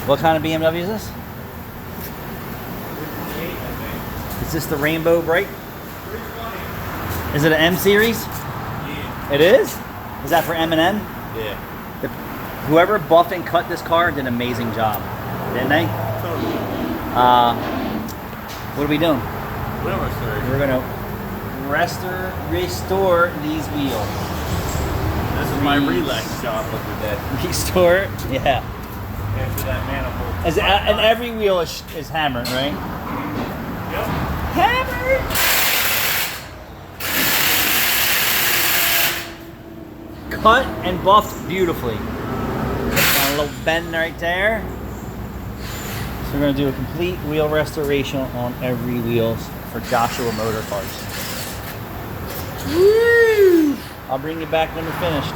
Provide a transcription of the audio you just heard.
What kind of BMW is this? Is this the Rainbow Bright? 320. Is it an M series? Yeah. It is? Is that for M&M? Yeah. Whoever buff and cut this car did an amazing job, didn't they? Totally. What are we doing? Wheel restoration. We're gonna restore these wheels. This is my relax shop of the day. Restore, yeah. After that manifold. And every wheel is hammered, right? Yep. Hammered! Cut and buffed beautifully. Got a little bend right there. So we're gonna do a complete wheel restoration on every wheels for Joshua Motor Cars. Woo! I'll bring you back when we're finished.